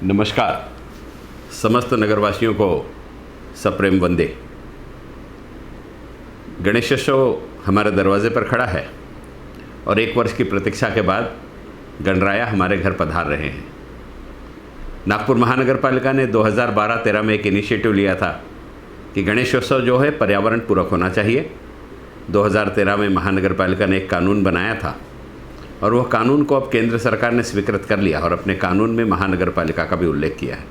नमस्कार। समस्त नगरवासियों को सप्रेम वंदे। गणेशोत्सव हमारे दरवाजे पर खड़ा है और 1 वर्ष की प्रतीक्षा के बाद गणराया हमारे घर पधार रहे हैं। नागपुर महानगर पालिका ने 2012-13 में एक इनिशिएटिव लिया था कि गणेशोत्सव जो है पर्यावरण पूरक होना चाहिए। 2013 में महानगर पालिका ने एक कानून बनाया था और वह कानून को अब केंद्र सरकार ने स्वीकृत कर लिया और अपने कानून में महानगर पालिका का भी उल्लेख किया है।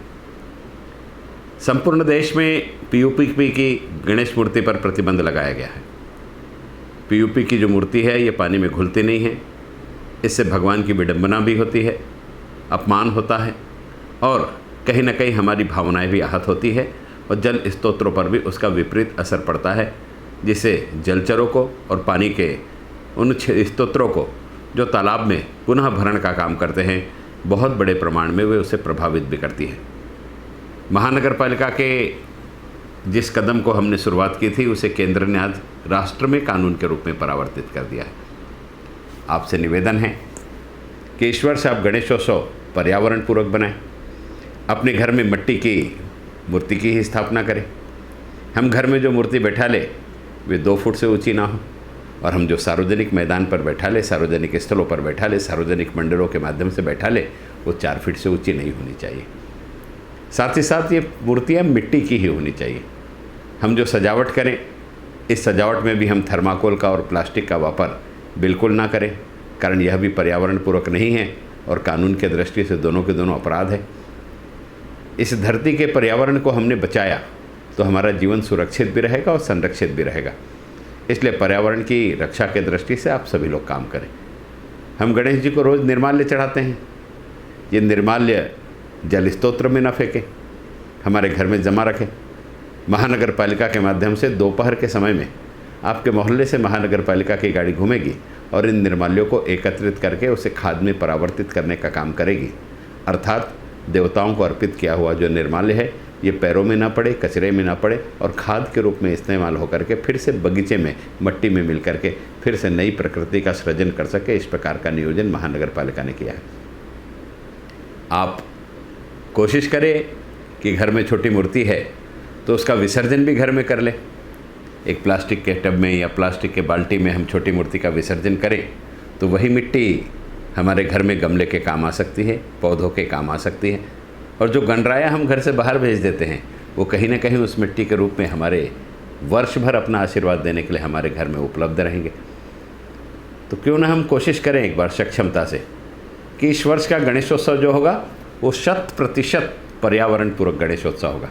संपूर्ण देश में पीओपी की गणेश मूर्ति पर प्रतिबंध लगाया गया है। पीओपी की जो मूर्ति है ये पानी में घुलती नहीं है। इससे भगवान की विडंबना भी होती है, अपमान होता है और कहीं ना कहीं हमारी भावनाएं भी आहत होती है और जल स्तोत्रों पर भी उसका विपरीत असर पड़ता है, जिससे जलचरों को और पानी के उन स्तोत्रों को जो तालाब में पुनः भरण का काम करते हैं, बहुत बड़े प्रमाण में वे उसे प्रभावित भी करती है। महानगर पालिका के जिस कदम को हमने शुरुआत की थी उसे केंद्र ने आज राष्ट्र में कानून के रूप में परावर्तित कर दिया है। आपसे निवेदन है कि इस वर्ष आप गणेशोत्सव पर्यावरण पूर्वक बनाएं। अपने घर में मिट्टी की मूर्ति की ही स्थापना करें। हम घर में जो मूर्ति बैठा ले वे 2 फुट से ऊंची ना हो और हम जो सार्वजनिक मैदान पर बैठा ले, सार्वजनिक स्थलों पर बैठा ले, सार्वजनिक मंडलों के माध्यम से बैठा ले, वो 4 फीट से ऊंची नहीं होनी चाहिए। साथ ही साथ ये मूर्तियाँ मिट्टी की ही होनी चाहिए। हम जो सजावट करें, इस सजावट में भी हम थर्माकोल का और प्लास्टिक का वापर बिल्कुल ना करें, कारण यह भी पर्यावरण पूरक नहीं है और कानून के दृष्टि से दोनों के दोनों अपराध है। इस धरती के पर्यावरण को हमने बचाया तो हमारा जीवन सुरक्षित भी रहेगा और संरक्षित भी रहेगा। इसलिए पर्यावरण की रक्षा के दृष्टि से आप सभी लोग काम करें। हम गणेश जी को रोज़ निर्माल्य चढ़ाते हैं। ये निर्माल्य जल स्तोत्र में न फेंकें, हमारे घर में जमा रखें। महानगर पालिका के माध्यम से दोपहर के समय में आपके मोहल्ले से महानगर पालिका की गाड़ी घूमेगी और इन निर्माल्यों को एकत्रित करके उसे खाद में परावर्तित करने का काम करेगी। अर्थात देवताओं को अर्पित किया हुआ जो निर्माल्य है ये पैरों में ना पड़े, कचरे में ना पड़े और खाद के रूप में इस्तेमाल होकर के फिर से बगीचे में मट्टी में मिल करके फिर से नई प्रकृति का सृजन कर सके। इस प्रकार का नियोजन महानगर पालिका ने किया है। आप कोशिश करें कि घर में छोटी मूर्ति है तो उसका विसर्जन भी घर में कर ले। एक प्लास्टिक के टब में या प्लास्टिक के बाल्टी में हम छोटी मूर्ति का विसर्जन करें तो वही मिट्टी हमारे घर में गमले के काम आ सकती है, पौधों के काम आ सकती है और जो गणराया हम घर से बाहर भेज देते हैं वो कहीं ना कहीं उस मिट्टी के रूप में हमारे वर्ष भर अपना आशीर्वाद देने के लिए हमारे घर में उपलब्ध रहेंगे। तो क्यों ना हम कोशिश करें एक बार सक्षमता से कि इस वर्ष का गणेशोत्सव जो होगा वो 100% पर्यावरण पूर्वक गणेशोत्सव होगा।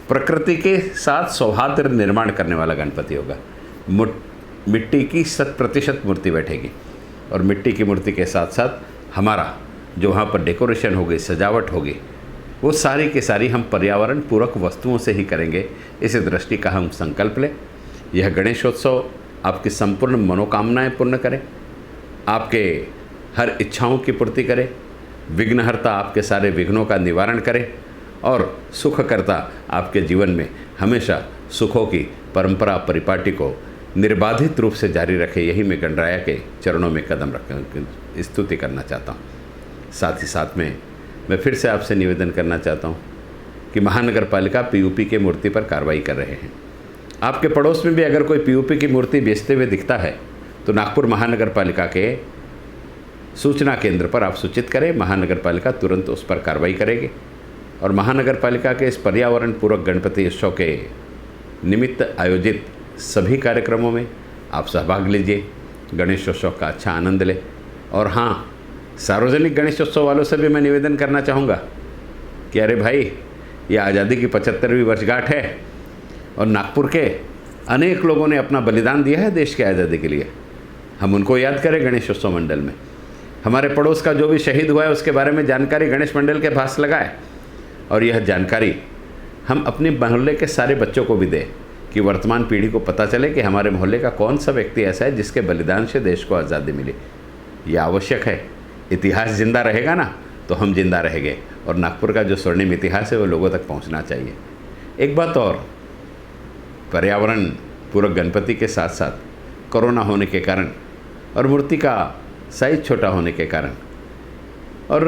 प्रकृति के साथ सौहार्द निर्माण करने वाला गणपति होगा। मिट्टी की 100% मूर्ति बैठेगी और मिट्टी की मूर्ति के साथ साथ हमारा जो वहाँ पर डेकोरेशन होगी, सजावट होगी, वो सारी की सारी हम पर्यावरण पूरक वस्तुओं से ही करेंगे। इस दृष्टि का हम संकल्प लें। यह गणेशोत्सव आपकी संपूर्ण मनोकामनाएं पूर्ण करे, आपके हर इच्छाओं की पूर्ति करे, विघ्नहर्ता आपके सारे विघ्नों का निवारण करे और सुखकर्ता आपके जीवन में हमेशा सुखों की परंपरा परिपाटी को निर्बाधित रूप से जारी रखे। यही मैं गणराया के चरणों में कदम रख स्तुति करना चाहता हूँ। साथ ही साथ में मैं फिर से आपसे निवेदन करना चाहता हूँ कि महानगर पालिका पीओपी के मूर्ति पर कार्रवाई कर रहे हैं। आपके पड़ोस में भी अगर कोई पीओपी की मूर्ति बेचते हुए दिखता है तो नागपुर महानगर पालिका के सूचना केंद्र पर आप सूचित करें। महानगर पालिका तुरंत उस पर कार्रवाई करेगी और महानगर पालिका के इस पर्यावरण पूरक गणपति उत्सव के निमित्त आयोजित सभी कार्यक्रमों में आप सहभाग लीजिए, गणेशोत्सव का अच्छा आनंद लें। और हाँ, सार्वजनिक गणेशोत्सव वालों से भी मैं निवेदन करना चाहूँगा कि अरे भाई, ये आज़ादी की 75वीं वर्षगांठ है और नागपुर के अनेक लोगों ने अपना बलिदान दिया है देश की आज़ादी के लिए। हम उनको याद करें गणेशोत्सव मंडल में। हमारे पड़ोस का जो भी शहीद हुआ है उसके बारे में जानकारी गणेश मंडल के पास लगाए और यह जानकारी हम अपने मोहल्ले के सारे बच्चों को भी दें कि वर्तमान पीढ़ी को पता चले कि हमारे मोहल्ले का कौन सा व्यक्ति ऐसा है जिसके बलिदान से देश को आज़ादी मिली। यह आवश्यक है। इतिहास जिंदा रहेगा ना तो हम जिंदा रहेंगे और नागपुर का जो स्वर्णिम इतिहास है वो लोगों तक पहुंचना चाहिए। एक बात और, पर्यावरण पूरक गणपति के साथ साथ कोरोना होने के कारण और मूर्ति का साइज छोटा होने के कारण और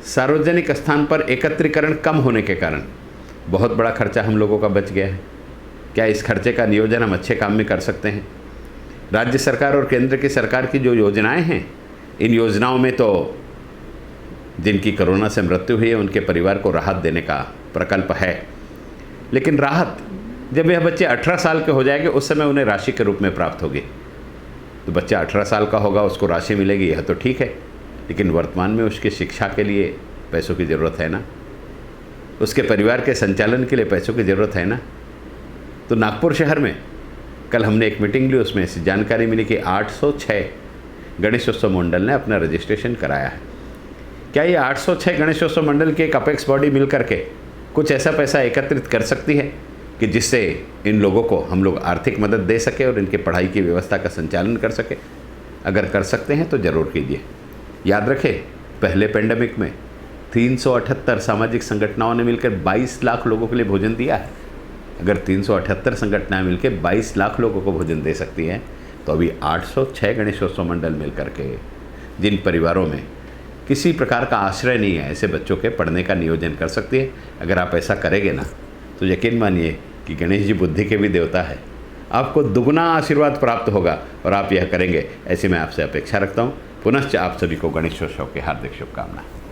सार्वजनिक स्थान पर एकत्रीकरण कम होने के कारण बहुत बड़ा खर्चा हम लोगों का बच गया है। क्या इस खर्चे का नियोजन हम अच्छे काम में कर सकते हैं? राज्य सरकार और केंद्र की सरकार की जो योजनाएं हैं, इन योजनाओं में तो जिनकी कोरोना से मृत्यु हुई है उनके परिवार को राहत देने का प्रकल्प है, लेकिन राहत जब यह बच्चे 18 साल के हो जाएंगे उस समय उन्हें राशि के रूप में प्राप्त होगी। तो बच्चा 18 साल का होगा, उसको राशि मिलेगी, यह तो ठीक है, लेकिन वर्तमान में उसकी शिक्षा के लिए पैसों की ज़रूरत है ना, उसके परिवार के संचालन के लिए पैसों की ज़रूरत है ना। तो नागपुर शहर में कल हमने एक मीटिंग ली, उसमें ऐसी जानकारी मिली कि 806 गणेशोत्सव मंडल ने अपना रजिस्ट्रेशन कराया है। क्या ये 806 गणेशोत्सव मंडल की एक अपेक्स बॉडी मिल करके कुछ ऐसा पैसा एकत्रित कर सकती है कि जिससे इन लोगों को हम लोग आर्थिक मदद दे सके और इनके पढ़ाई की व्यवस्था का संचालन कर सके? अगर कर सकते हैं तो ज़रूर कीजिए। याद रखें, पहले पेंडेमिक में 378 सामाजिक संगठनाओं ने मिलकर 22 लाख लोगों के लिए भोजन दिया है। अगर 378 संगठनाएं मिलकर 22 लाख लोगों को भोजन दे सकती हैं, तो अभी 806 गणेशोत्सव मंडल मिल करके जिन परिवारों में किसी प्रकार का आश्रय नहीं है, ऐसे बच्चों के पढ़ने का नियोजन कर सकती है। अगर आप ऐसा करेंगे ना, तो यकीन मानिए कि गणेश जी बुद्धि के भी देवता है, आपको दुगना आशीर्वाद प्राप्त होगा और आप यह करेंगे, ऐसी मैं आपसे अपेक्षा रखता हूँ। पुनश्च आप सभी को गणेशोत्सव की हार्दिक शुभकामनाएं।